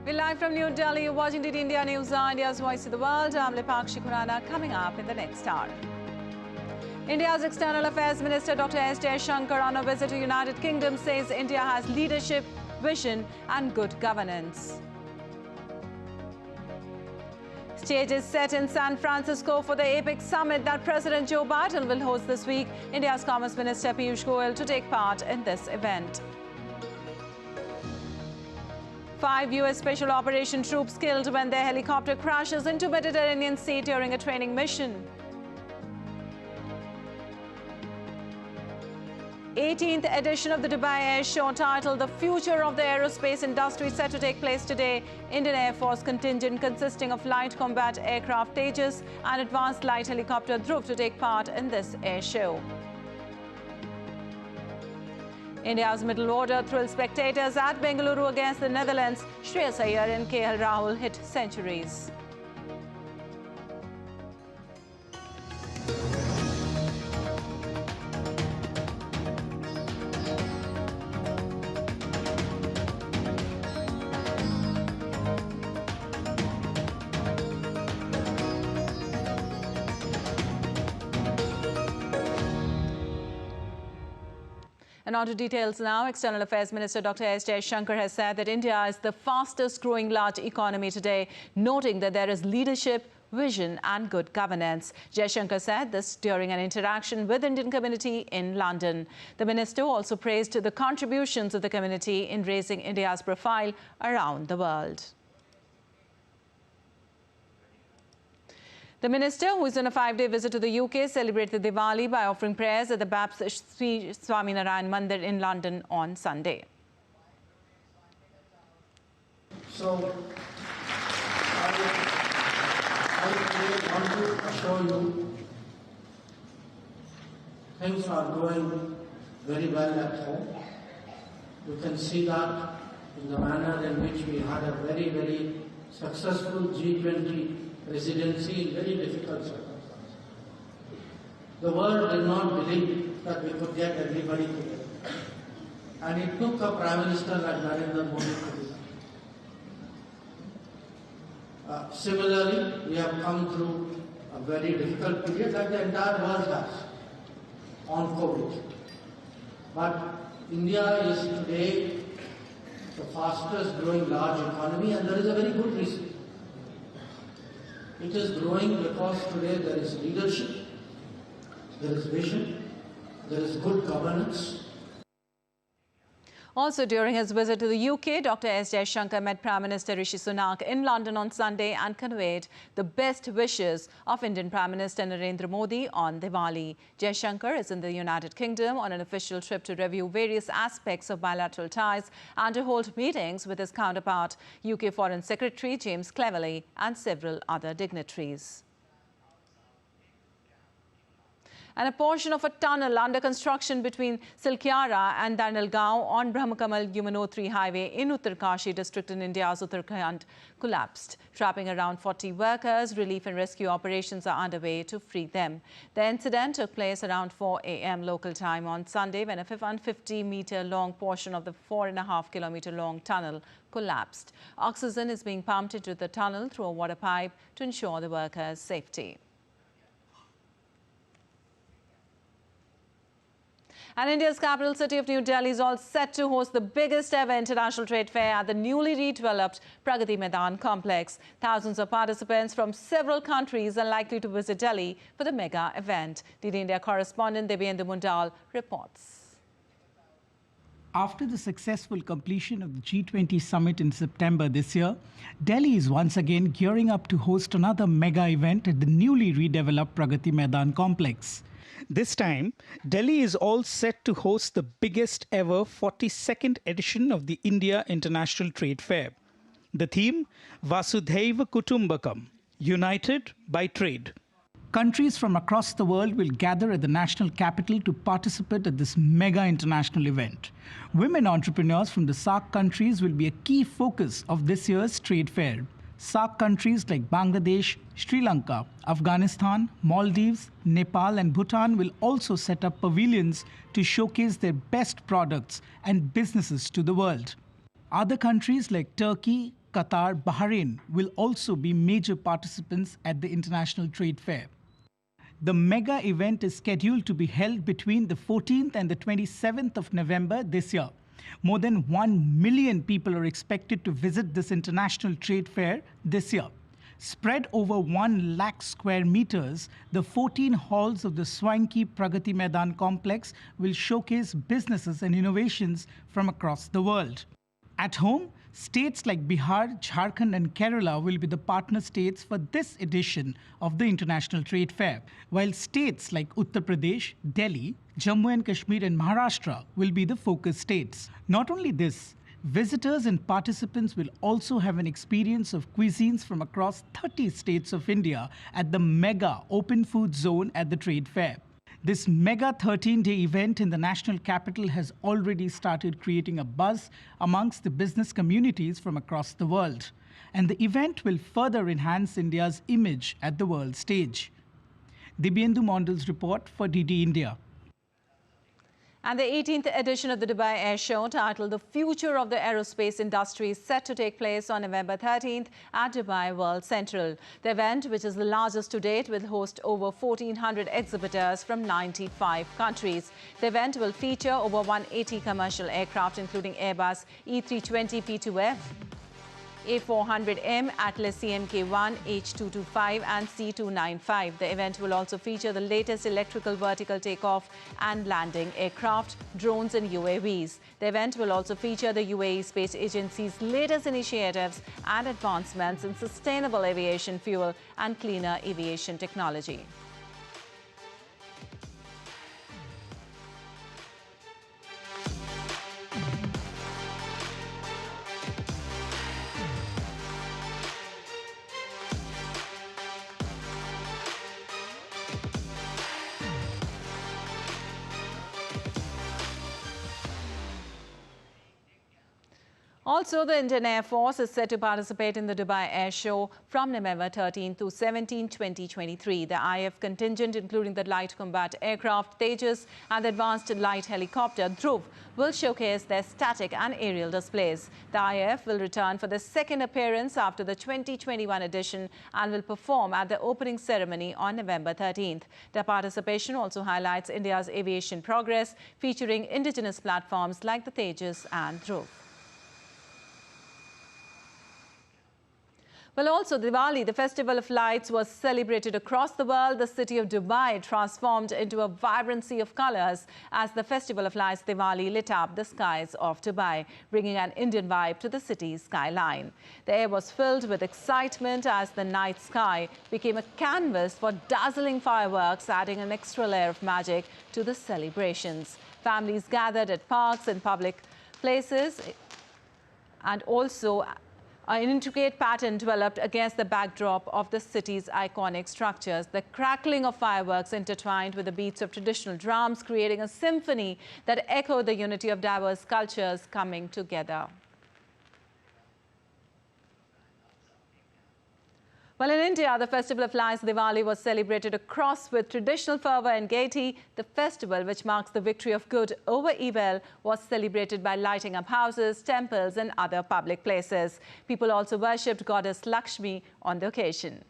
We're live from New Delhi. You're watching DD India News, India's Voice of the World. I'm Lipakshi Khurana. Coming up in the next hour. India's External Affairs Minister Dr. S. Jaishankar on a visit to United Kingdom says India has leadership, vision and good governance. Stage is set in San Francisco for the APEC Summit that President Joe Biden will host this week. India's Commerce Minister Piyush Goyal to take part in this event. 5 U.S. Special Operation troops killed when their helicopter crashes into Mediterranean Sea during a training mission. 18th edition of the Dubai Air Show titled The Future of the Aerospace Industry set to take place today. Indian Air Force contingent consisting of light combat aircraft Tejas and advanced light helicopter Dhruv to take part in this air show. India's middle order thrilled spectators at Bengaluru against the Netherlands. Shreyas Iyer and KL Rahul hit centuries. And on to details now. External Affairs Minister Dr. S. Jaishankar has said that India is the fastest growing large economy today, noting that there is leadership, vision and good governance. Jaishankar said this during an interaction with the Indian community in London. The minister also praised the contributions of the community in raising India's profile around the world. The minister, who is on a 5-day visit to the UK, celebrated Diwali by offering prayers at the Babs Sri Swaminarayan Mandir in London on Sunday. So, I want to assure you, things are going very well at home. You can see that in the manner in which we had a very, very successful G20 presidency in very difficult circumstances. The world did not believe that we could get everybody together. And it took a Prime Minister like Narendra Modi to do that. Similarly, we have come through a very difficult period like the entire world has on COVID. But India is today the fastest growing large economy, and there is a very good reason. It is growing because today there is leadership, there is vision, there is good governance. Also during his visit to the UK, Dr. S. Jaishankar met Prime Minister Rishi Sunak in London on Sunday and conveyed the best wishes of Indian Prime Minister Narendra Modi on Diwali. Jaishankar is in the United Kingdom on an official trip to review various aspects of bilateral ties and to hold meetings with his counterpart, UK Foreign Secretary James Cleverly, and several other dignitaries. And a portion of a tunnel under construction between Silkyara and Darnalgaon on Brahmakamal Yamunotri highway in Uttarkashi district in India's Uttarakhand collapsed, trapping around 40 workers. Relief and rescue operations are underway to free them. The incident took place around 4 a.m. local time on Sunday when a 150-meter-long portion of the 4.5-kilometer-long tunnel collapsed. Oxygen is being pumped into the tunnel through a water pipe to ensure the workers' safety. And India's capital city of New Delhi is all set to host the biggest ever international trade fair at the newly redeveloped Pragati Maidan complex. Thousands of participants from several countries are likely to visit Delhi for the mega event. DD India correspondent Devyendra Mundal reports. After the successful completion of the G20 summit in September this year, Delhi is once again gearing up to host another mega event at the newly redeveloped Pragati Maidan complex. This time, Delhi is all set to host the biggest ever 42nd edition of the India International Trade Fair. The theme, Vasudhaiva Kutumbakam, United by Trade. Countries from across the world will gather at the national capital to participate at this mega international event. Women entrepreneurs from the SAARC countries will be a key focus of this year's trade fair. SAARC countries like Bangladesh, Sri Lanka, Afghanistan, Maldives, Nepal and Bhutan will also set up pavilions to showcase their best products and businesses to the world. Other countries like Turkey, Qatar, Bahrain will also be major participants at the International Trade Fair. The mega event is scheduled to be held between the 14th and the 27th of November this year. More than 1 million people are expected to visit this international trade fair this year. Spread over 1 lakh square meters, the 14 halls of the swanky Pragati Maidan complex will showcase businesses and innovations from across the world. At home, states like Bihar, Jharkhand and Kerala will be the partner states for this edition of the International Trade Fair, while states like Uttar Pradesh, Delhi, Jammu and Kashmir and Maharashtra will be the focus states. Not only this, visitors and participants will also have an experience of cuisines from across 30 states of India at the mega open food zone at the trade fair. This mega 13-day event in the national capital has already started creating a buzz amongst the business communities from across the world. And the event will further enhance India's image at the world stage. Dibyendu Mondal's report for DD India. And the 18th edition of the Dubai Air Show, titled The Future of the Aerospace Industry, is set to take place on November 13th at Dubai World Central. The event, which is the largest to date, will host over 1,400 exhibitors from 95 countries. The event will feature over 180 commercial aircraft, including Airbus E320 P2F, A400M, Atlas CMK-1, H225 and C295. The event will also feature the latest electrical vertical takeoff and landing aircraft, drones and UAVs. The event will also feature the UAE Space Agency's latest initiatives and advancements in sustainable aviation fuel and cleaner aviation technology. Also, the Indian Air Force is set to participate in the Dubai Air Show from November 13 to 17, 2023. The IF contingent, including the light combat aircraft Tejas and the advanced light helicopter Dhruv, will showcase their static and aerial displays. The IF will return for the second appearance after the 2021 edition and will perform at the opening ceremony on November 13th. The participation also highlights India's aviation progress, featuring indigenous platforms like the Tejas and Dhruv. Well, also Diwali, the Festival of Lights, was celebrated across the world. The city of Dubai transformed into a vibrancy of colors as the Festival of Lights Diwali lit up the skies of Dubai, bringing an Indian vibe to the city's skyline. The air was filled with excitement as the night sky became a canvas for dazzling fireworks, adding an extra layer of magic to the celebrations. Families gathered at parks and public places, and also an intricate pattern developed against the backdrop of the city's iconic structures. The crackling of fireworks intertwined with the beats of traditional drums, creating a symphony that echoed the unity of diverse cultures coming together. Well, in India, the Festival of Lights Diwali was celebrated across with traditional fervour and gaiety. The festival, which marks the victory of good over evil, was celebrated by lighting up houses, temples and other public places. People also worshipped goddess Lakshmi on the occasion.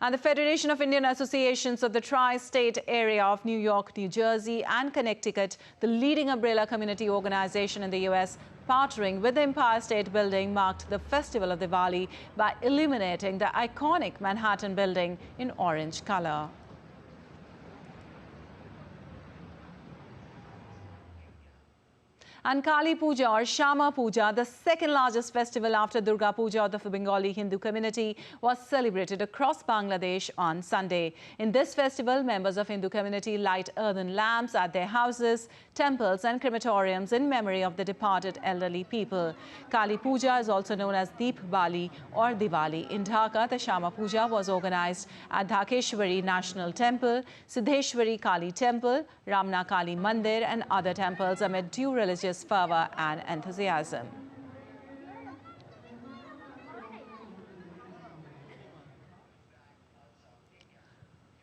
And the Federation of Indian Associations of the Tri-State Area of New York, New Jersey and Connecticut, the leading umbrella community organization in the U.S., partnering with the Empire State Building, marked the Festival of Diwali by illuminating the iconic Manhattan building in orange color. And Kali Puja or Shama Puja, the second largest festival after Durga Puja of the Bengali Hindu community, was celebrated across Bangladesh on Sunday. In this festival, members of Hindu community light earthen lamps at their houses, temples and crematoriums in memory of the departed elderly people. Kali Puja is also known as Deep Bali or Diwali. In Dhaka, the Shama Puja was organized at Dhakeshwari National Temple, Siddheshwari Kali Temple, Ramna Kali Mandir and other temples amid due religious fervour and enthusiasm.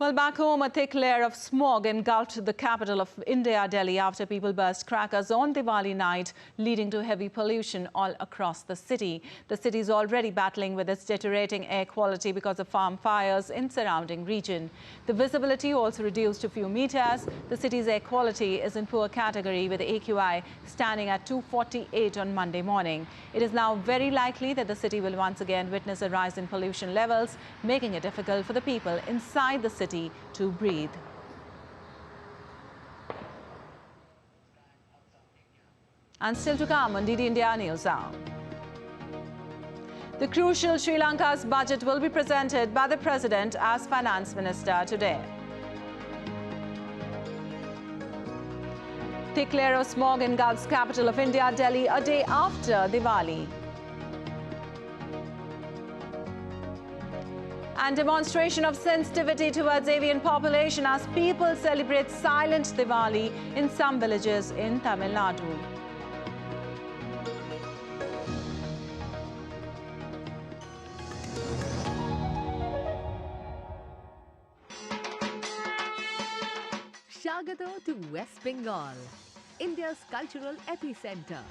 Well, back home, a thick layer of smog engulfed the capital of India, Delhi, after people burst crackers on Diwali night, leading to heavy pollution all across the city. The city is already battling with its deteriorating air quality because of farm fires in surrounding region. The visibility also reduced to few meters. The city's air quality is in poor category, with AQI standing at 248 on Monday morning. It is now very likely that the city will once again witness a rise in pollution levels, making it difficult for the people inside the city to breathe. And still to come on DD India News Hour. The crucial Sri Lanka's budget will be presented by the President as Finance Minister today. Thick layer of smog engulfs capital of India, Delhi, a day after Diwali. And demonstration of sensitivity towards avian population as people celebrate silent Diwali in some villages in Tamil Nadu. Shagato to West Bengal, India's cultural epicenter.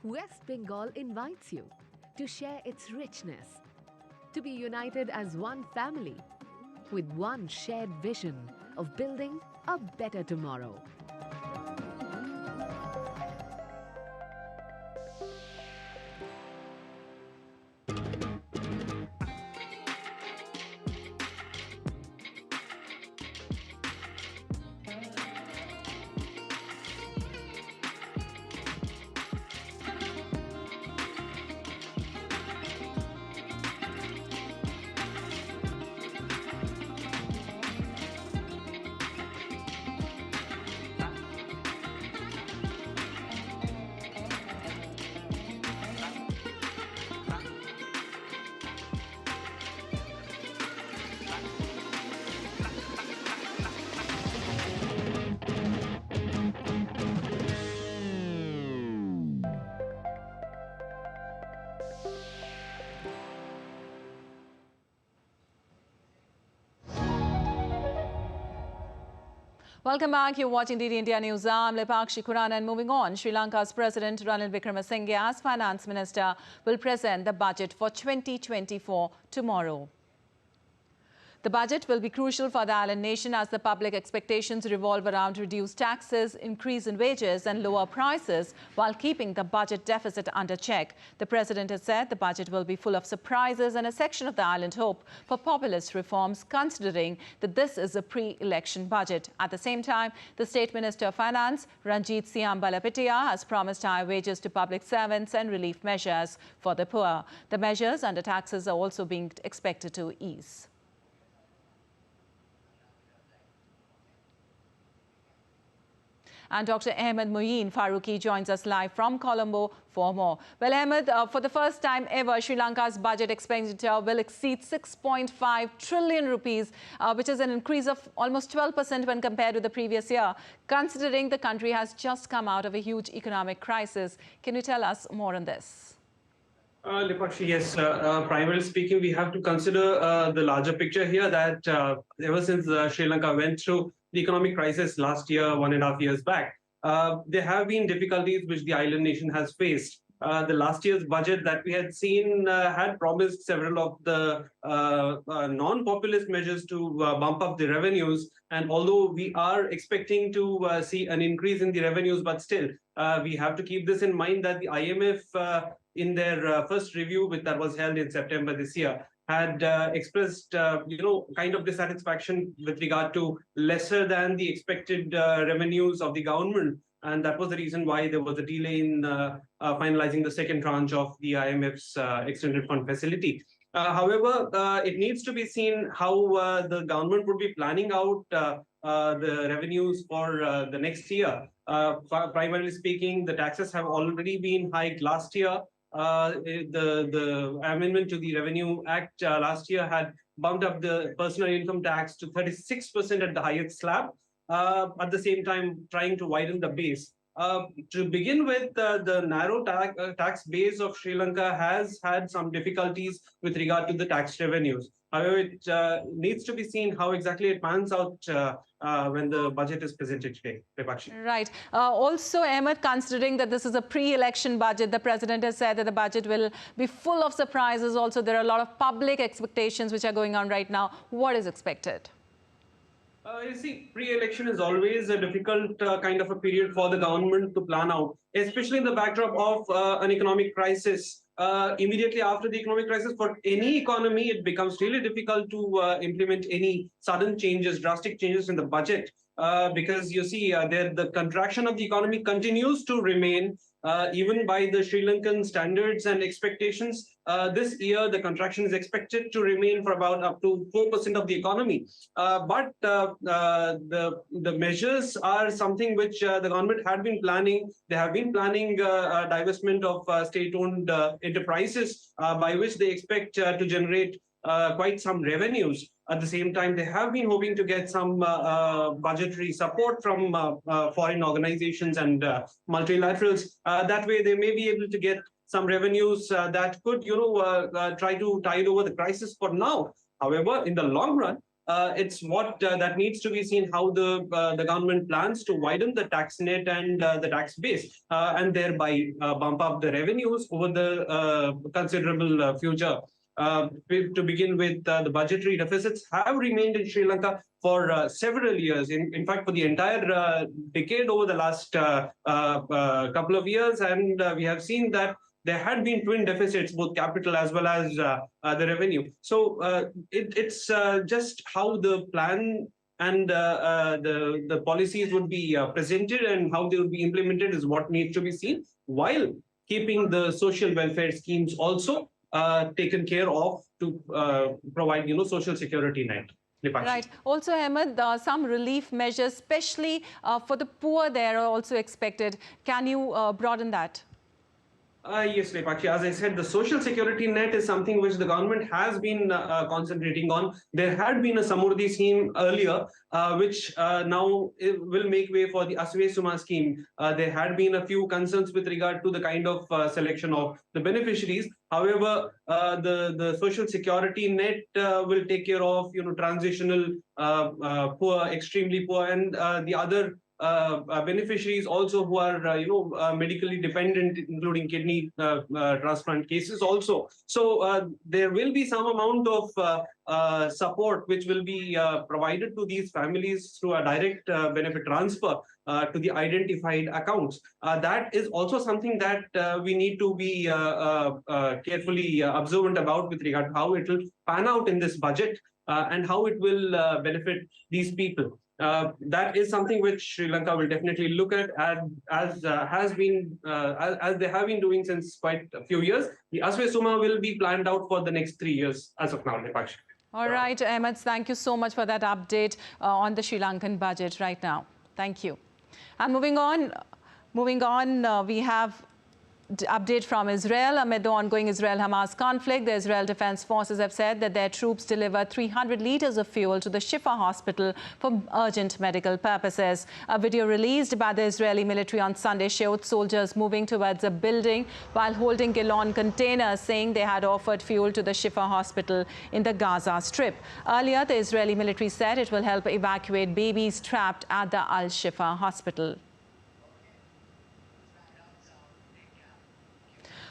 West Bengal invites you to share its richness, to be united as one family with one shared vision of building a better tomorrow. Welcome back. You're watching DD India News. I'm Lepakshi Khurana, and moving on, Sri Lanka's President Ranil Wickremesinghe as Finance Minister will present the budget for 2024 tomorrow. The budget will be crucial for the island nation as the public expectations revolve around reduced taxes, increase in wages and lower prices while keeping the budget deficit under check. The President has said the budget will be full of surprises and a section of the island hope for populist reforms, considering that this is a pre-election budget. At the same time, the State Minister of Finance, Ranjit Balapitiya, has promised higher wages to public servants and relief measures for the poor. The measures under taxes are also being expected to ease. And Dr. Ahmed Moeen Faruqi joins us live from Colombo for more. Well, Ahmed, for the first time ever, Sri Lanka's budget expenditure will exceed 6.5 trillion rupees, which is an increase of almost 12% when compared with the previous year, considering the country has just come out of a huge economic crisis. Can you tell us more on this? Lepakshi, yes. Primarily speaking, we have to consider the larger picture here that ever since Sri Lanka went through the economic crisis last year, 1.5 years back, there have been difficulties which the island nation has faced. The last year's budget that we had seen had promised several of the non-populist measures to bump up the revenues. And although we are expecting to see an increase in the revenues, but still, we have to keep this in mind that the IMF in their first review that was held in September this year, had expressed, kind of dissatisfaction with regard to lesser than the expected revenues of the government. And that was the reason why there was a delay in finalizing the second tranche of the IMF's extended fund facility. However, it needs to be seen how the government would be planning out the revenues for the next year. Primarily speaking, the taxes have already been hiked last year. The amendment to the Revenue Act last year had bumped up the personal income tax to 36% at the highest slab. At the same time, trying to widen the base. To begin with, the narrow tax base of Sri Lanka has had some difficulties with regard to the tax revenues. However, it needs to be seen how exactly it pans out when the budget is presented today. Vipakshi. Right. Also, Ahmed, considering that this is a pre-election budget, the president has said that the budget will be full of surprises. Also, there are a lot of public expectations which are going on right now. What is expected? You see, pre-election is always a difficult kind of a period for the government to plan out, especially in the backdrop of an economic crisis. Immediately after the economic crisis, for any economy, it becomes really difficult to implement any sudden changes, drastic changes in the budget, because you see, the contraction of the economy continues to remain. Even by the Sri Lankan standards and expectations, this year the contraction is expected to remain for about up to 4% of the economy. But the measures are something which the government had been planning. They have been planning a divestment of state-owned enterprises by which they expect to generate quite some revenues. At the same time, they have been hoping to get some budgetary support from foreign organizations and multilaterals. That way, they may be able to get some revenues that could, try to tide over the crisis for now. However, in the long run, it's what that needs to be seen how the government plans to widen the tax net and the tax base, and thereby bump up the revenues over the considerable future. To begin with, the budgetary deficits have remained in Sri Lanka for several years. In fact, for the entire decade over the last couple of years, and we have seen that there had been twin deficits, both capital as well as the revenue. So it's just how the plan and the policies would be presented and how they would be implemented is what needs to be seen, while keeping the social welfare schemes also taken care of to provide, social security net. Right. Also, Ahmed, some relief measures, especially for the poor, there are also expected. Can you broaden that? Yes, Lepakshi. As I said, the social security net is something which the government has been concentrating on. There had been a Samurdhi scheme earlier, which now will make way for the Asve Suma scheme. There had been a few concerns with regard to the kind of selection of the beneficiaries. However, the social security net will take care of, transitional poor, extremely poor, and the other beneficiaries also who are medically dependent, including kidney transplant cases also. So there will be some amount of support which will be provided to these families through a direct benefit transfer to the identified accounts. That is also something that we need to be carefully observant about with regard to how it will pan out in this budget and how it will benefit these people. That is something which Sri Lanka will definitely look at, as they have been doing since quite a few years. The Asve Suma will be planned out for the next 3 years as of now, Lepakshi. All right, Ahmed, thank you so much for that update on the Sri Lankan budget right now. Thank you. And moving on, we have update from Israel. Amid the ongoing Israel-Hamas conflict, the Israel Defense Forces have said that their troops delivered 300 liters of fuel to the Shifa hospital for urgent medical purposes. A video released by the Israeli military on Sunday showed soldiers moving towards a building while holding gallon containers, saying they had offered fuel to the Shifa hospital in the Gaza Strip. Earlier, the Israeli military said it will help evacuate babies trapped at the Al-Shifa hospital.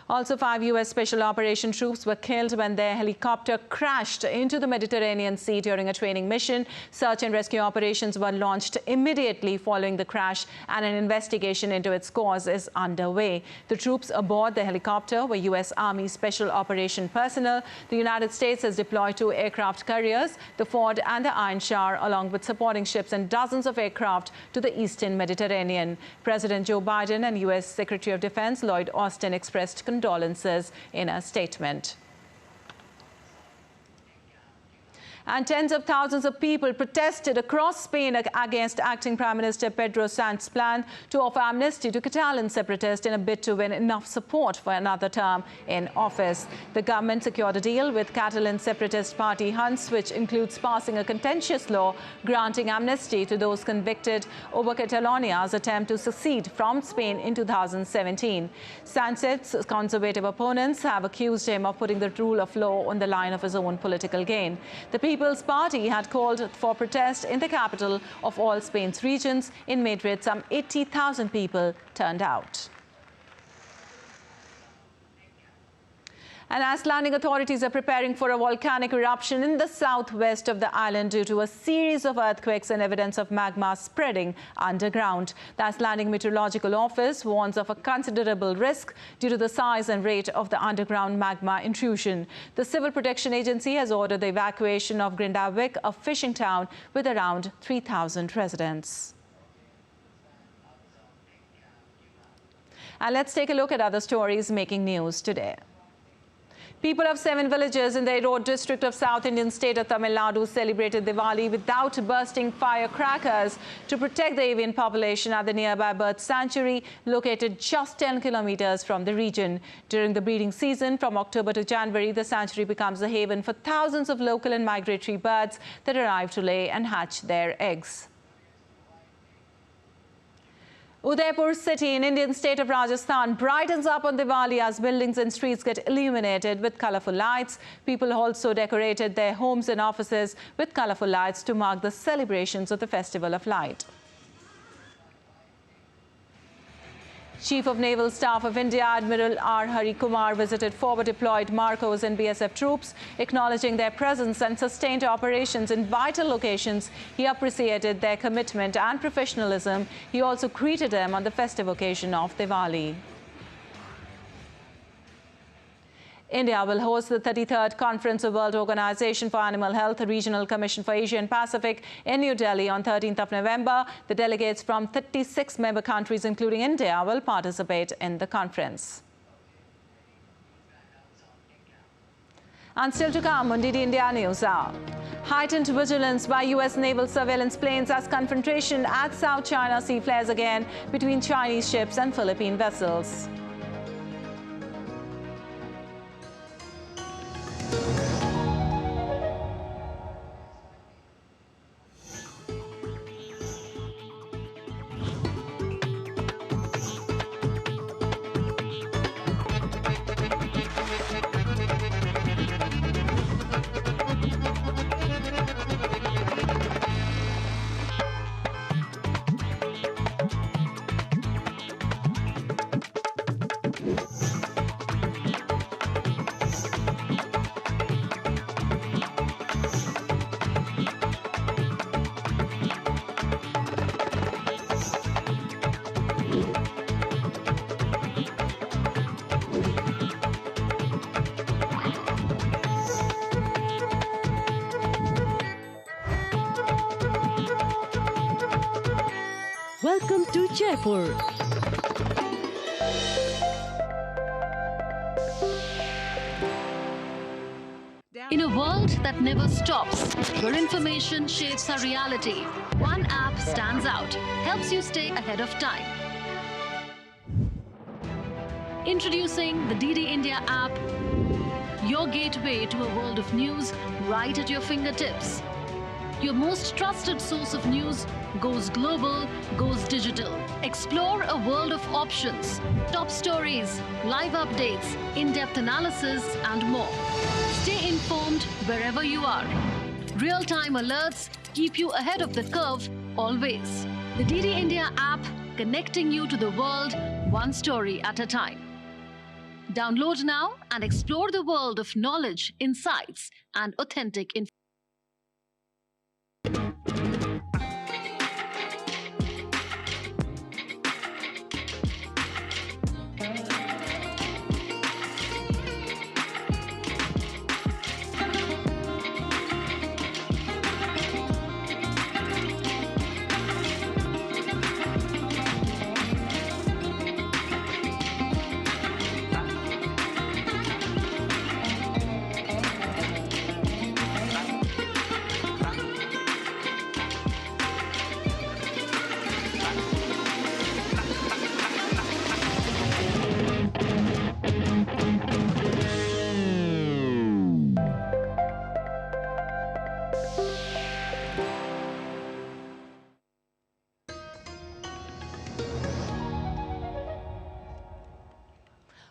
Also, 5 U.S. Special Operation troops were killed when their helicopter crashed into the Mediterranean Sea during a training mission. Search and rescue operations were launched immediately following the crash, and an investigation into its cause is underway. The troops aboard the helicopter were U.S. Army Special Operation personnel. The United States has deployed 2 aircraft carriers, the Ford and the Iron Shower, along with supporting ships and dozens of aircraft to the eastern Mediterranean. President Joe Biden and U.S. Secretary of Defense Lloyd Austin expressed condolences in a statement. And tens of thousands of people protested across Spain against acting Prime Minister Pedro Sanchez's plan to offer amnesty to Catalan separatists in a bid to win enough support for another term in office. The government secured a deal with Catalan separatist party Junts, which includes passing a contentious law granting amnesty to those convicted over Catalonia's attempt to secede from Spain in 2017. Sanchez's conservative opponents have accused him of putting the rule of law on the line of his own political gain. The People's Party had called for protest in the capital of all Spain's regions. In Madrid, some 80,000 people turned out. And Icelandic authorities are preparing for a volcanic eruption in the southwest of the island due to a series of earthquakes and evidence of magma spreading underground. The Icelandic Meteorological Office warns of a considerable risk due to the size and rate of the underground magma intrusion. The Civil Protection Agency has ordered the evacuation of Grindavik, a fishing town with around 3,000 residents. And let's take a look at other stories making news today. People of 7 villages in the Erode district of South Indian state of Tamil Nadu celebrated Diwali without bursting firecrackers to protect the avian population at the nearby bird sanctuary located just 10 kilometers from the region. During the breeding season from October to January, the sanctuary becomes a haven for thousands of local and migratory birds that arrive to lay and hatch their eggs. Udaipur city in Indian state of Rajasthan brightens up on Diwali as buildings and streets get illuminated with colourful lights. People also decorated their homes and offices with colourful lights to mark the celebrations of the Festival of Light. Chief of Naval Staff of India Admiral R. Hari Kumar visited forward-deployed Marcos and BSF troops, acknowledging their presence and sustained operations in vital locations. He appreciated their commitment and professionalism. He also greeted them on the festive occasion of Diwali. India will host the 33rd Conference of World Organization for Animal Health, Regional Commission for Asia and Pacific in New Delhi on 13th of November. The delegates from 36 member countries, including India, will participate in the conference. And still to come on DD India News Hour. Heightened vigilance by U.S. naval surveillance planes as confrontation at South China Sea flares again between Chinese ships and Philippine vessels. Welcome to Jaipur. In a world that never stops, where information shapes our reality, one app stands out, helps you stay ahead of time. Introducing the DD India app, your gateway to a world of news right at your fingertips. Your most trusted source of news goes global, goes digital. Explore a world of options, top stories, live updates, in-depth analysis, and more. Stay informed wherever you are. Real-time alerts keep you ahead of the curve always. The DD India app, connecting you to the world, one story at a time. Download now and explore the world of knowledge, insights, and authentic information.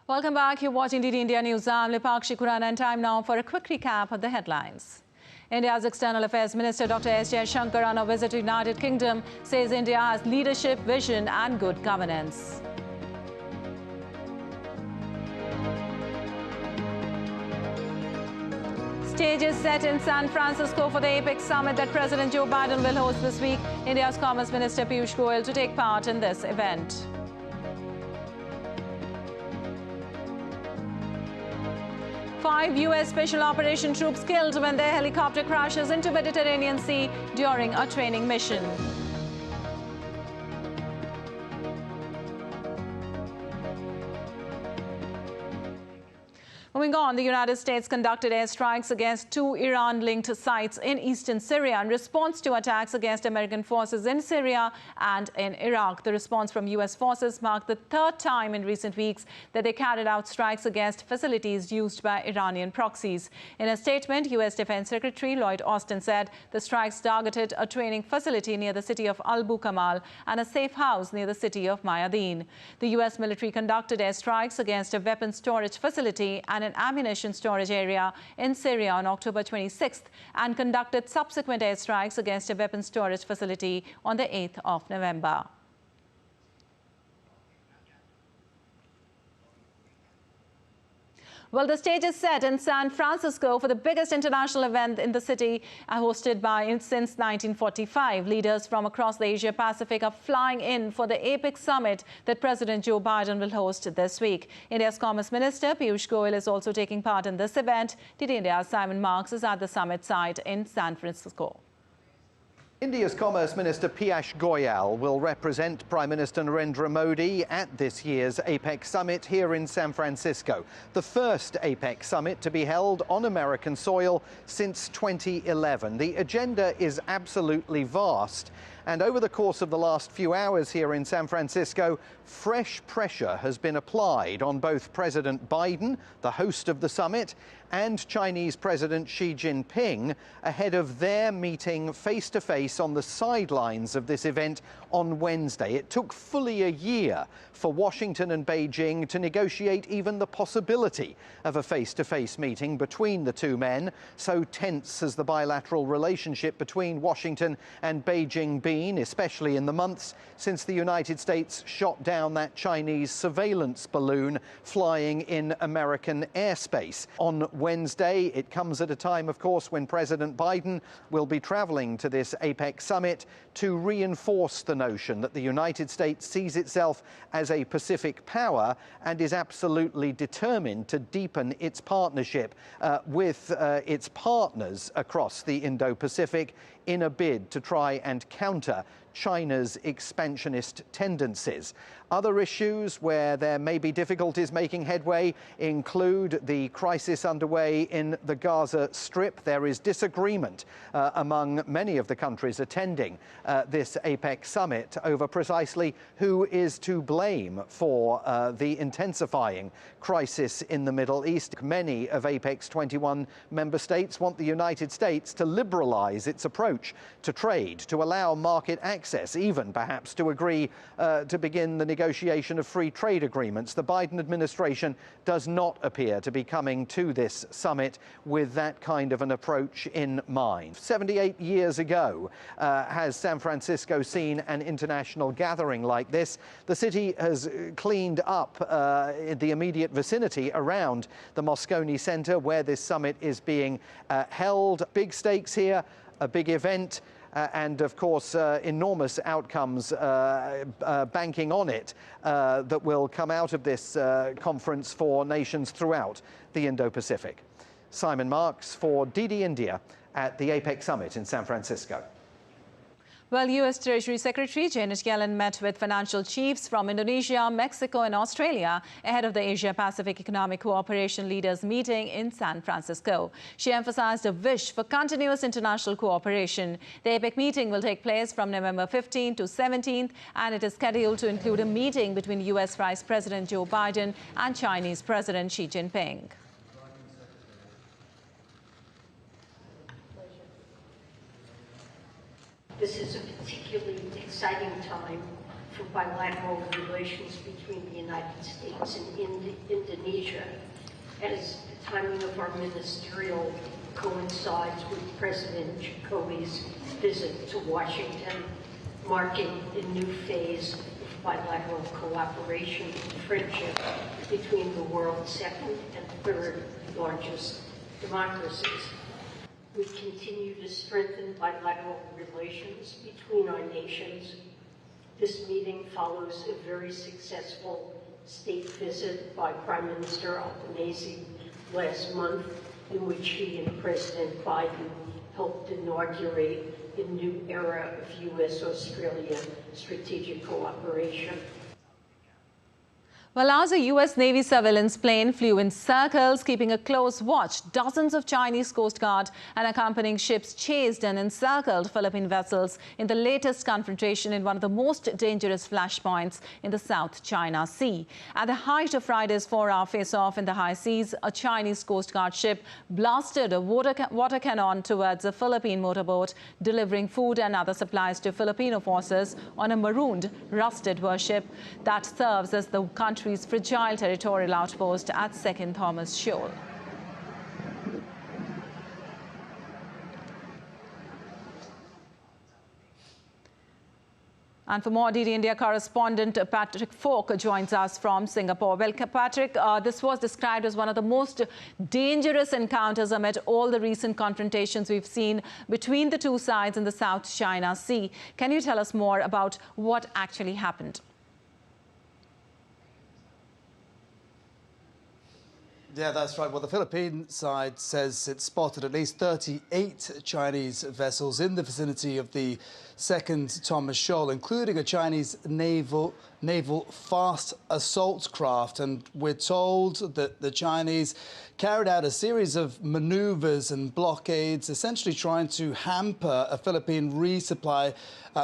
Welcome back. You're watching DD India News. I'm Lipakshi Kurana, and time now for a quick recap of the headlines. India's External Affairs Minister Dr. S. Jaishankar on a visit to United Kingdom says India has leadership, vision and good governance. Stage is set in San Francisco for the APEC Summit that President Joe Biden will host this week. India's Commerce Minister Piyush Goyal to take part in this event. 5 U.S. Special Operation troops killed when their helicopter crashes into Mediterranean Sea during a training mission. Moving on, the United States conducted airstrikes against 2 Iran-linked sites in eastern Syria in response to attacks against American forces in Syria and in Iraq. The response from U.S. forces marked the 3rd time in recent weeks that they carried out strikes against facilities used by Iranian proxies. In a statement, U.S. Defense Secretary Lloyd Austin said the strikes targeted a training facility near the city of Al-Bukamal and a safe house near the city of Mayadeen. The U.S. military conducted airstrikes against a weapons storage facility and an ammunition storage area in Syria on October 26th and conducted subsequent airstrikes against a weapons storage facility on the 8th of November. Well, the stage is set in San Francisco for the biggest international event in the city, hosted since 1945. Leaders from across the Asia-Pacific are flying in for the APEC Summit that President Joe Biden will host this week. India's Commerce Minister Piyush Goyal is also taking part in this event. DD India's Simon Marks is at the summit site in San Francisco. India's Commerce Minister Piyush Goyal will represent Prime Minister Narendra Modi at this year's APEC Summit here in San Francisco, the first APEC Summit to be held on American soil since 2011. The agenda is absolutely vast, and over the course of the last few hours here in San Francisco, fresh pressure has been applied on both President Biden, the host of the summit, and Chinese President Xi Jinping ahead of their meeting face-to-face on the sidelines of this event on Wednesday. It took fully a year for Washington and Beijing to negotiate even the possibility of a face-to-face meeting between the two men. So tense has the bilateral relationship between Washington and Beijing been, especially in the months since the United States shot down that Chinese surveillance balloon flying in American airspace. On Wednesday, it comes at a time, of course, when President Biden will be traveling to this APEC summit to reinforce the notion that the United States sees itself as a Pacific power and is absolutely determined to deepen its partnership with its partners across the Indo-Pacific in a bid to try and counter China's expansionist tendencies. Other issues where there may be difficulties making headway include the crisis underway in the Gaza Strip. There is disagreement among many of the countries attending this APEC summit over precisely who is to blame for the intensifying crisis in the Middle East. Many of APEC's 21 member states want the United States to liberalize its approach to trade, to allow market access access, even perhaps to agree to begin the negotiation of free trade agreements. The Biden administration does not appear to be coming to this summit with that kind of an approach in mind. 78 years ago has San Francisco seen an international gathering like this. The city has cleaned up in the immediate vicinity around the Moscone Center where this summit is being held. Big stakes here, a big event, and of course enormous outcomes banking on it that will come out of this conference for nations throughout the Indo-Pacific. Simon Marks for DD India at the APEC Summit in San Francisco. Well, U.S. Treasury Secretary Janet Yellen met with financial chiefs from Indonesia, Mexico and Australia ahead of the Asia-Pacific Economic Cooperation Leaders meeting in San Francisco. She emphasized a wish for continuous international cooperation. The APEC meeting will take place from November 15 to 17th, and it is scheduled to include a meeting between U.S. Vice President Joe Biden and Chinese President Xi Jinping. This is a particularly exciting time for bilateral relations between the United States and Indonesia, as the timing of our ministerial coincides with President Jokowi's visit to Washington, marking a new phase of bilateral cooperation and friendship between the world's second and third largest democracies. We continue to strengthen bilateral relations between our nations. This meeting follows a very successful state visit by Prime Minister Albanese last month, in which he and President Biden helped inaugurate a new era of U.S.-Australia strategic cooperation. Well, as a U.S. Navy surveillance plane flew in circles, keeping a close watch, dozens of Chinese Coast Guard and accompanying ships chased and encircled Philippine vessels in the latest confrontation in one of the most dangerous flashpoints in the South China Sea. At the height of Friday's 4-hour face-off in the high seas, a Chinese Coast Guard ship blasted a water cannon towards a Philippine motorboat, delivering food and other supplies to Filipino forces on a marooned, rusted warship that serves as the country's fragile territorial outpost at 2nd Thomas Shoal. And for more, DD India correspondent Patrick Falk joins us from Singapore. Well, Patrick, this was described as one of the most dangerous encounters amid all the recent confrontations we've seen between the two sides in the South China Sea. Can you tell us more about what actually happened? Yeah, that's right. Well, the Philippine side says it spotted at least 38 Chinese vessels in the vicinity of the 2nd Thomas Shoal, including a Chinese naval fast assault craft. And we're told that the Chinese carried out a series of maneuvers and blockades, essentially trying to hamper a Philippine resupply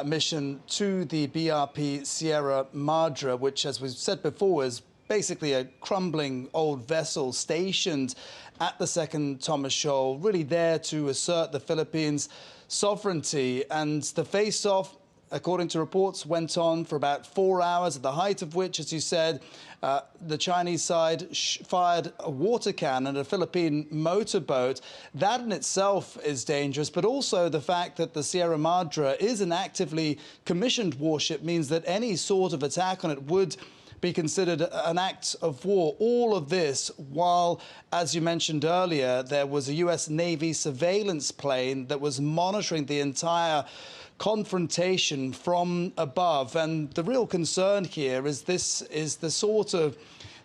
mission to the BRP Sierra Madre, which, as we've said before, is basically a crumbling old vessel stationed at the 2nd Thomas Shoal, really there to assert the Philippines' sovereignty. And the face-off, according to reports, went on for about 4 hours, at the height of which, as you said, the Chinese side fired a water cannon at a Philippine motorboat. That in itself is dangerous, but also the fact that the Sierra Madre is an actively commissioned warship means that any sort of attack on it would be considered an act of war. All of this while, as you mentioned earlier, there was a U.S. Navy surveillance plane that was monitoring the entire confrontation from above. And the real concern here is this is the sort of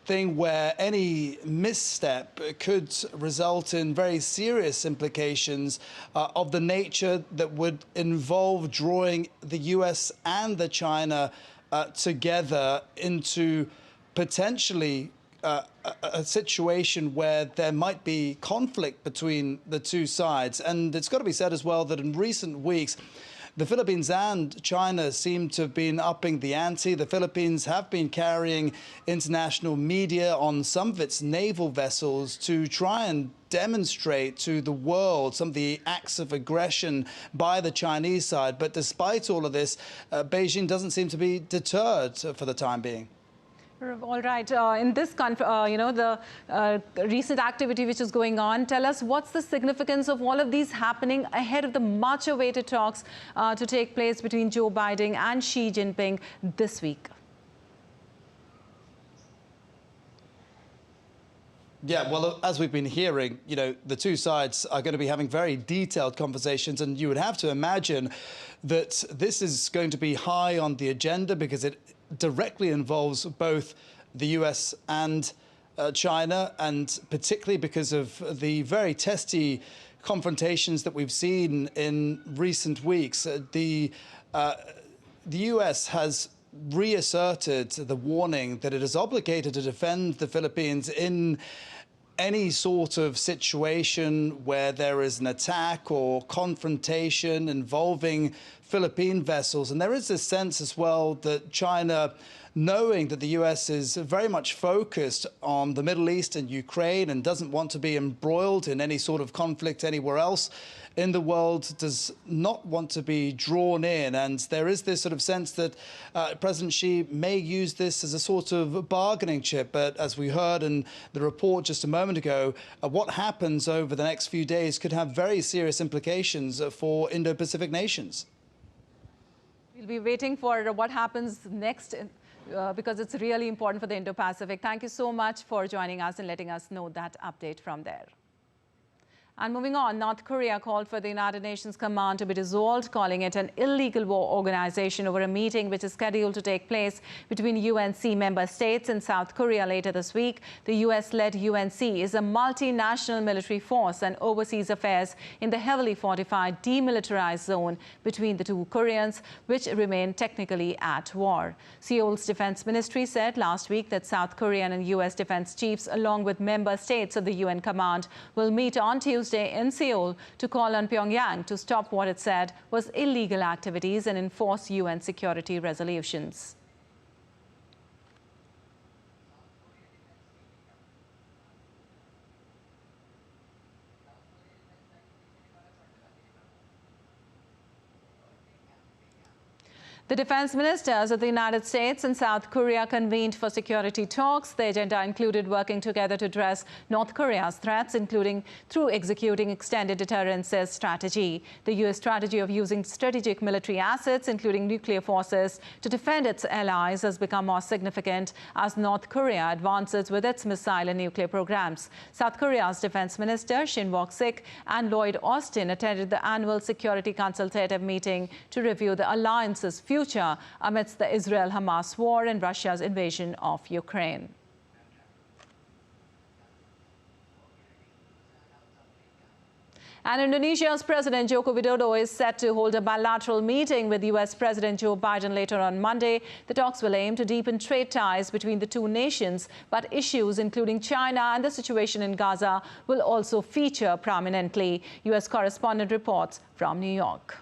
thing where any misstep could result in very serious implications of the nature that would involve drawing the U.S. and the China together into potentially a situation where there might be conflict between the two sides. And it's got to be said as well that in recent weeks, the Philippines and China seem to have been upping the ante. The Philippines have been carrying international media on some of its naval vessels to try and demonstrate to the world some of the acts of aggression by the Chinese side. But despite all of this, Beijing doesn't seem to be deterred for the time being. All right. In this, the recent activity which is going on, tell us what's the significance of all of these happening ahead of the much-awaited talks to take place between Joe Biden and Xi Jinping this week? Yeah, well, as we've been hearing, the two sides are going to be having very detailed conversations, and you would have to imagine that this is going to be high on the agenda because it directly involves both the US and China, and particularly because of the very testy confrontations that we've seen in recent weeks. The US has reasserted the warning that it is obligated to defend the Philippines in any sort of situation where there is an attack or confrontation involving Philippine vessels. And there is this sense as well that China, knowing that the US is very much focused on the Middle East and Ukraine and doesn't want to be embroiled in any sort of conflict anywhere else in the world, does not want to be drawn in. And there is this sort of sense that President Xi may use this as a sort of bargaining chip. But as we heard in the report just a moment ago, what happens over the next few days could have very serious implications for Indo-Pacific nations. We'll be waiting for what happens next because it's really important for the Indo-Pacific. Thank you so much for joining us and letting us know that update from there. And moving on, North Korea called for the United Nations command to be dissolved, calling it an illegal war organization over a meeting which is scheduled to take place between UNC member states and South Korea later this week. The US-led UNC is a multinational military force and oversees affairs in the heavily fortified demilitarized zone between the two Koreas, which remain technically at war. Seoul's defense ministry said last week that South Korean and US defense chiefs, along with member states of the UN command, will meet on Tuesday in Seoul to call on Pyongyang to stop what it said was illegal activities and enforce UN security resolutions. The defense ministers of the United States and South Korea convened for security talks. The agenda included working together to address North Korea's threats, including through executing extended deterrences strategy. The U.S. strategy of using strategic military assets, including nuclear forces, to defend its allies has become more significant as North Korea advances with its missile and nuclear programs. South Korea's defense minister, Shin Wok-sik, and Lloyd Austin attended the annual security consultative meeting to review the alliance's future amidst the Israel-Hamas war and Russia's invasion of Ukraine. And Indonesia's President Joko Widodo is set to hold a bilateral meeting with U.S. President Joe Biden later on Monday. The talks will aim to deepen trade ties between the two nations, but issues including China and the situation in Gaza will also feature prominently. U.S. correspondent reports from New York.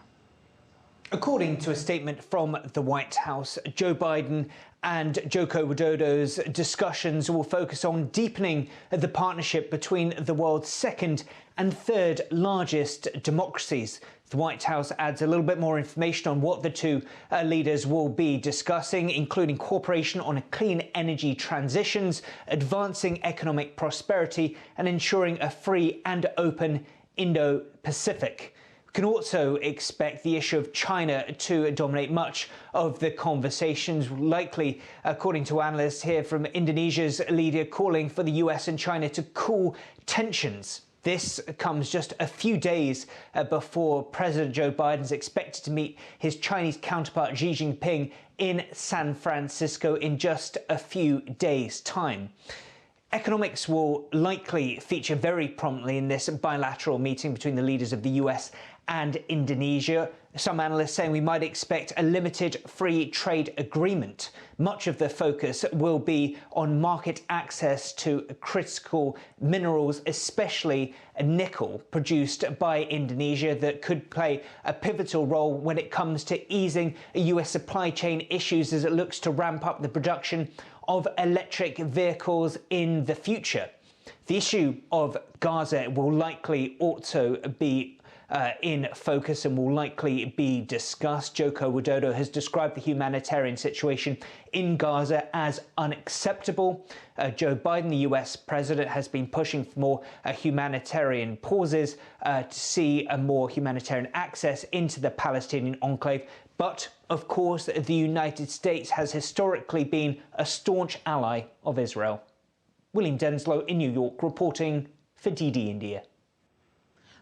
According to a statement from the White House, Joe Biden and Joko Widodo's discussions will focus on deepening the partnership between the world's second and third largest democracies. The White House adds a little bit more information on what the two leaders will be discussing, including cooperation on clean energy transitions, advancing economic prosperity, and ensuring a free and open Indo-Pacific. Can also expect the issue of China to dominate much of the conversations, likely, according to analysts here from Indonesia's leader, calling for the US and China to cool tensions. This comes just a few days before President Joe Biden is expected to meet his Chinese counterpart Xi Jinping in San Francisco in just a few days' time. Economics will likely feature very prominently in this bilateral meeting between the leaders of the US and Indonesia. Some analysts saying we might expect a limited free trade agreement. Much of the focus will be on market access to critical minerals, especially nickel, produced by Indonesia, that could play a pivotal role when it comes to easing US supply chain issues as it looks to ramp up the production of electric vehicles in the future. The issue of Gaza will likely also be in focus and will likely be discussed. Joko Widodo has described the humanitarian situation in Gaza as unacceptable. Joe Biden, the US president, has been pushing for more humanitarian pauses to see a more humanitarian access into the Palestinian enclave. But, of course, the United States has historically been a staunch ally of Israel. William Denslow in New York reporting for DD India.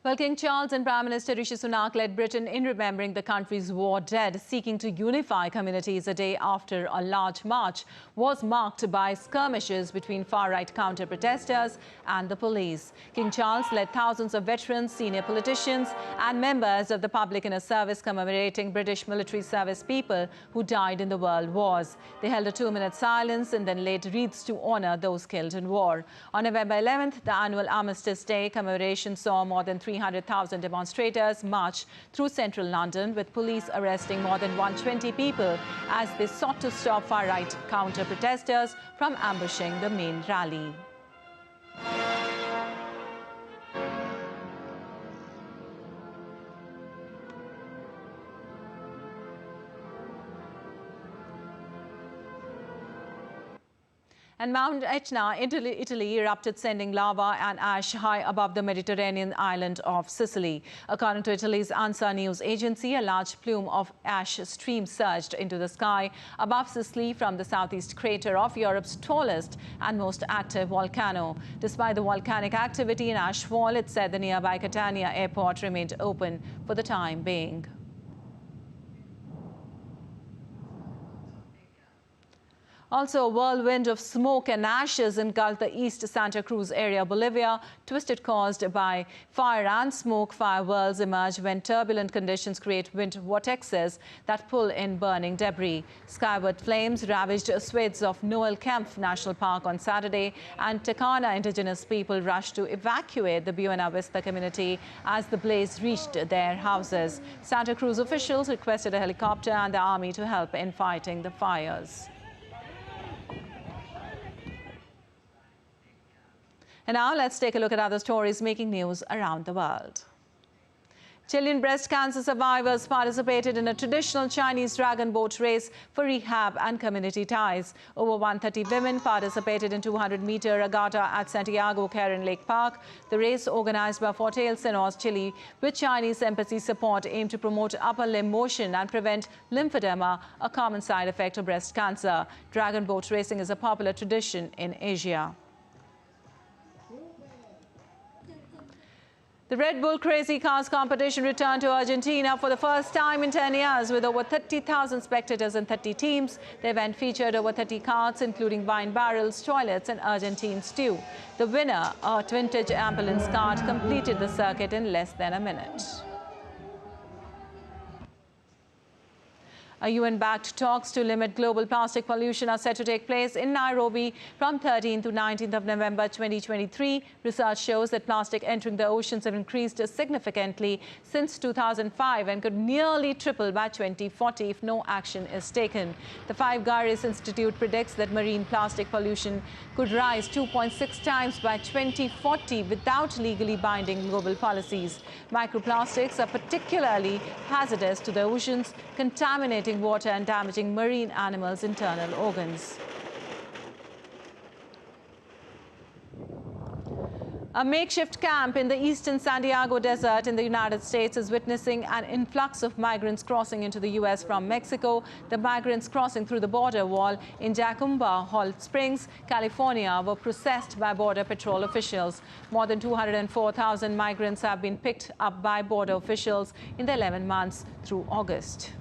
Well, King Charles and Prime Minister Rishi Sunak led Britain in remembering the country's war dead, seeking to unify communities a day after a large march was marked by skirmishes between far-right counter-protesters and the police. King Charles led thousands of veterans, senior politicians and members of the public in a service commemorating British military service people who died in the world wars. They held a 2-minute silence and then laid wreaths to honour those killed in war. On November 11th, the annual Armistice Day commemoration saw more than 300,000 demonstrators march through central London, with police arresting more than 120 people as they sought to stop far-right counter-protesters from ambushing the main rally. And Mount Etna, Italy, erupted, sending lava and ash high above the Mediterranean island of Sicily. According to Italy's ANSA news agency, a large plume of ash stream surged into the sky above Sicily from the southeast crater of Europe's tallest and most active volcano. Despite the volcanic activity in ash fall, it said the nearby Catania airport remained open for the time being. Also, a whirlwind of smoke and ashes engulfed the East Santa Cruz area, Bolivia, twisted caused by fire and smoke. Fire whirls emerge when turbulent conditions create wind vortexes that pull in burning debris. Skyward flames ravaged swathes of Noel Kempf National Park on Saturday, and Tacana indigenous people rushed to evacuate the Buena Vista community as the blaze reached their houses. Santa Cruz officials requested a helicopter and the army to help in fighting the fires. And now let's take a look at other stories making news around the world. Chilean breast cancer survivors participated in a traditional Chinese dragon boat race for rehab and community ties. Over 130 women participated in 200-meter regatta at Santiago Karen Lake Park. The race, organized by Fortail Senos, Chile, with Chinese embassy support, aimed to promote upper limb motion and prevent lymphedema, a common side effect of breast cancer. Dragon boat racing is a popular tradition in Asia. The Red Bull Crazy Cars competition returned to Argentina for the first time in 10 years, with over 30,000 spectators and 30 teams. The event featured over 30 carts, including wine barrels, toilets and Argentine stew. The winner, a vintage ambulance cart, completed the circuit in less than a minute. UN-backed talks to limit global plastic pollution are set to take place in Nairobi from 13th to 19th of November 2023. Research shows that plastic entering the oceans have increased significantly since 2005 and could nearly triple by 2040 if no action is taken. The Five Guys Institute predicts that marine plastic pollution could rise 2.6 times by 2040 without legally binding global policies. Microplastics are particularly hazardous to the oceans, contaminating water and damaging marine animals' internal organs. A makeshift camp in the eastern Santiago Desert in the United States is witnessing an influx of migrants crossing into the U.S. from Mexico. The migrants crossing through the border wall in Jacumba Hot Springs, California, were processed by Border Patrol officials. More than 204,000 migrants have been picked up by border officials in the 11 months through August.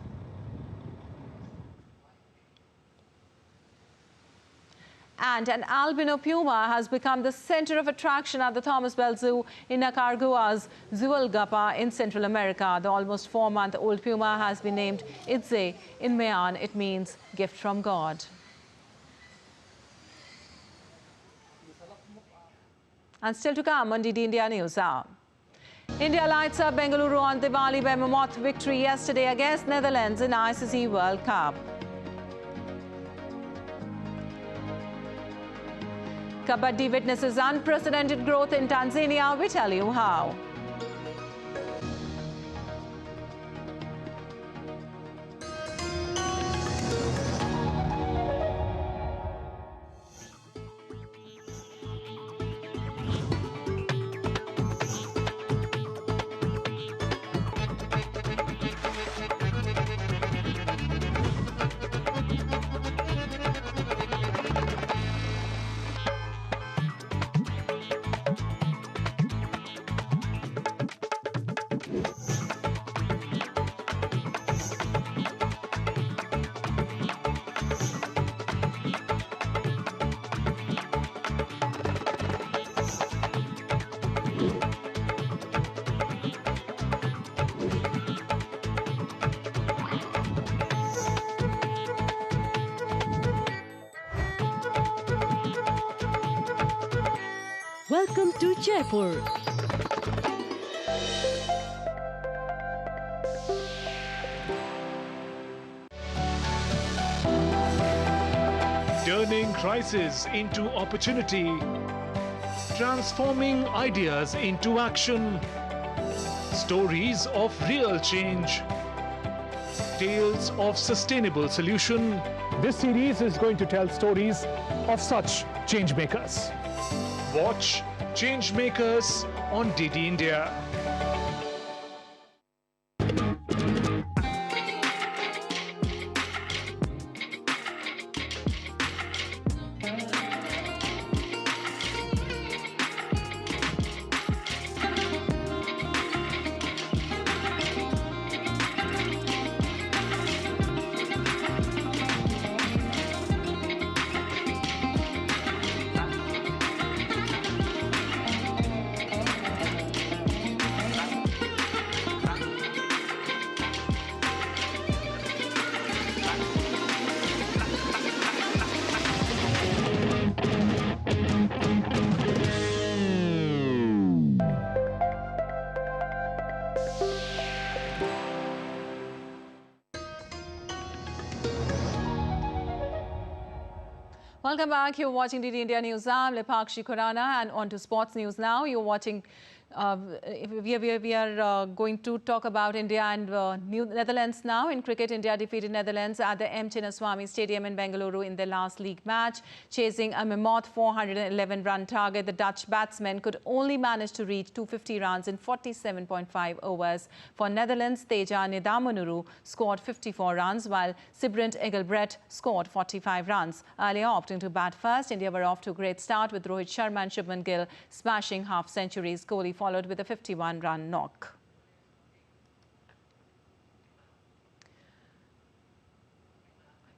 And an albino puma has become the center of attraction at the Thomas Bell Zoo in Nicaragua's Zualgapa in Central America. The almost 4-month-old puma has been named Itze. In Mayan, it means gift from God. And still to come on DD India News Hour. India lights up Bengaluru on Diwali by mammoth victory yesterday against Netherlands in ICC World Cup. Kabaddi witnesses unprecedented growth in Tanzania. We tell you how. Welcome to Jaipur. Turning crisis into opportunity, transforming ideas into action, stories of real change, tales of sustainable solution. This series is going to tell stories of such change makers. Watch Change Makers on DD India. Welcome back. You're watching DD India News. I'm Lepakshi Khurana, and on to sports news now. You're watching. We are going to talk about India and Netherlands now. In cricket, India defeated Netherlands at the M. Chinnaswamy Stadium in Bengaluru in their last league match. Chasing a mammoth 411-run target, the Dutch batsmen could only manage to reach 250 runs in 47.5 overs. For Netherlands, Teja Nidamanuru scored 54 runs, while Sibrand Egelbrecht scored 45 runs. Earlier opting to bat first, India were off to a great start with Rohit Sharma and Shubman Gill smashing half-centuries. Kohli followed with a 51-run knock.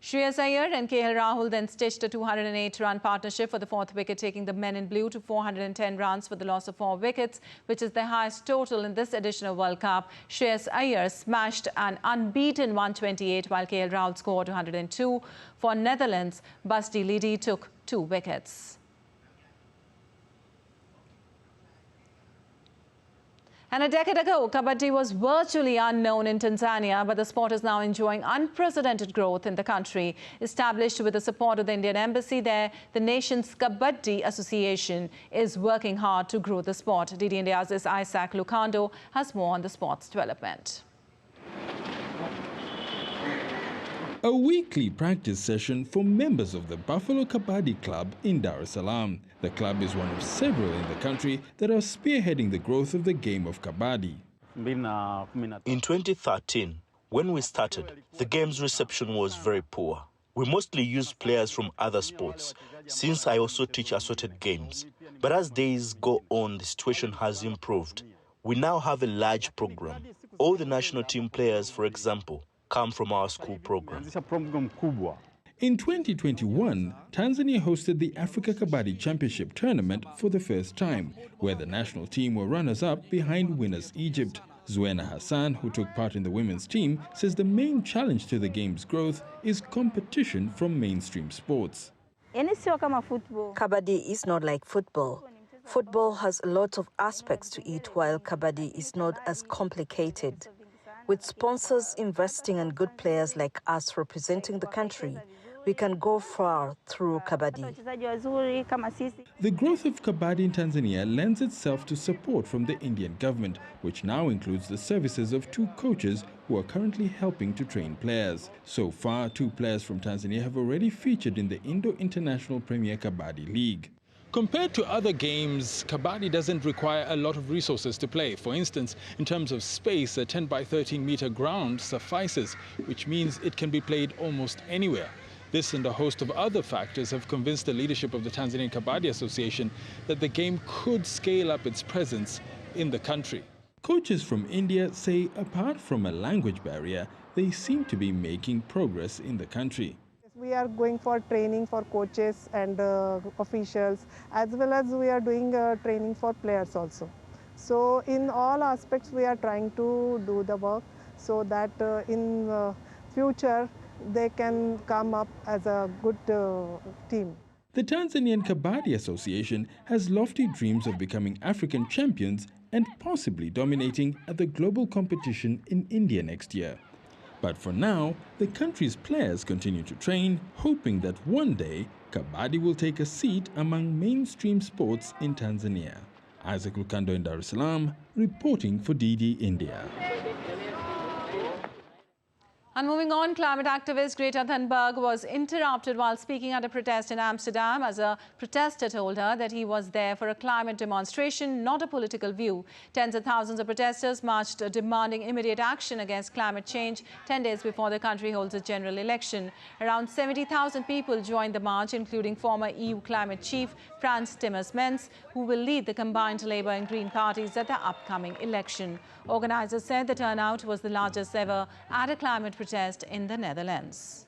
Shreyas Iyer and KL Rahul then stitched a 208-run partnership for the fourth wicket, taking the men in blue to 410 runs for the loss of 4 wickets, which is the highest total in this edition of World Cup. Shreyas Iyer smashed an unbeaten 128, while KL Rahul scored 102. For Netherlands, Busty Lidi took 2 wickets. And a decade ago, Kabaddi was virtually unknown in Tanzania, but the sport is now enjoying unprecedented growth in the country. Established with the support of the Indian Embassy there, the nation's Kabaddi Association is working hard to grow the sport. DD India's Isaac Lucando has more on the sport's development. A weekly practice session for members of the Buffalo Kabaddi Club in Dar es Salaam. The club is one of several in the country that are spearheading the growth of the game of Kabaddi. In 2013, when we started, the game's reception was very poor. We mostly used players from other sports, since I also teach assorted games. But as days go on, the situation has improved. We now have a large program. All the national team players, for example, come from our school program. In 2021, Tanzania hosted the Africa Kabaddi Championship tournament for the first time, where the national team were runners-up behind winners Egypt. Zuena Hassan, who took part in the women's team, says the main challenge to the game's growth is competition from mainstream sports. Kabaddi is not like football. Football has a lot of aspects to it, while Kabaddi is not as complicated. With sponsors investing and good players like us representing the country, we can go far through Kabaddi. The growth of Kabaddi in Tanzania lends itself to support from the Indian government, which now includes the services of 2 coaches who are currently helping to train players. So far, 2 players from Tanzania have already featured in the Indo-International Premier Kabaddi League. Compared to other games, Kabaddi doesn't require a lot of resources to play. For instance, in terms of space, a 10 by 13 meter ground suffices, which means it can be played almost anywhere. This and a host of other factors have convinced the leadership of the Tanzanian Kabaddi Association that the game could scale up its presence in the country. Coaches from India say apart from a language barrier, they seem to be making progress in the country. We are going for training for coaches and officials, as well as we are doing training for players also. So in all aspects we are trying to do the work so that in future they can come up as a good team. The Tanzanian Kabaddi Association has lofty dreams of becoming African champions and possibly dominating at the global competition in India next year. But for now, the country's players continue to train, hoping that one day Kabaddi will take a seat among mainstream sports in Tanzania. Isaac Lukando in Dar es Salaam, reporting for DD India. And moving on, climate activist Greta Thunberg was interrupted while speaking at a protest in Amsterdam as a protester told her that he was there for a climate demonstration, not a political view. Tens of thousands of protesters marched demanding immediate action against climate change 10 days before the country holds a general election. Around 70,000 people joined the march, including former EU climate chief Frans Timmermans, who will lead the combined Labour and Green parties at the upcoming election. Organisers said the turnout was the largest ever at a climate protest in the Netherlands.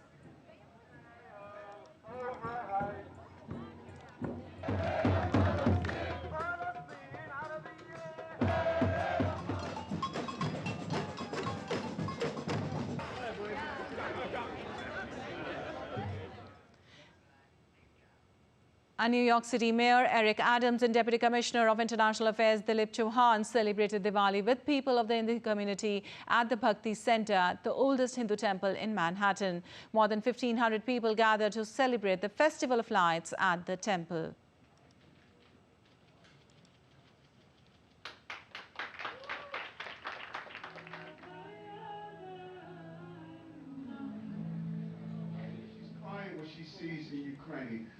And New York City Mayor Eric Adams and Deputy Commissioner of International Affairs Dilip Chauhan celebrated Diwali with people of the Hindu community at the Bhakti Center, the oldest Hindu temple in Manhattan. More than 1,500 people gathered to celebrate the Festival of Lights at the temple.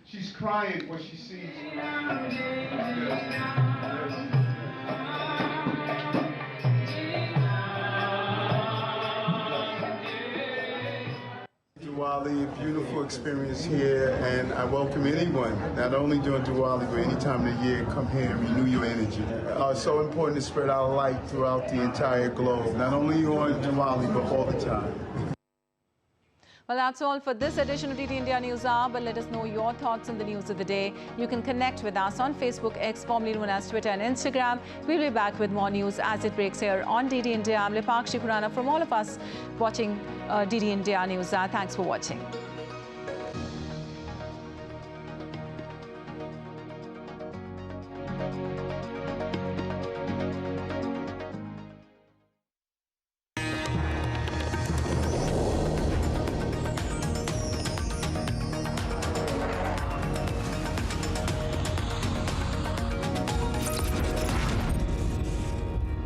She's crying when she sees Diwali, beautiful experience here, and I welcome anyone, not only during Diwali, but any time of the year, come here and renew your energy. It's so important to spread our light throughout the entire globe, not only on Diwali, but all the time. Well, that's all for this edition of DD India News Hour, but let us know your thoughts on the news of the day. You can connect with us on Facebook, X, formerly known as Twitter and Instagram. We'll be back with more news as it breaks here on DD India. I'm Lipakshi Khurana from all of us watching DD India News Hour. Thanks for watching.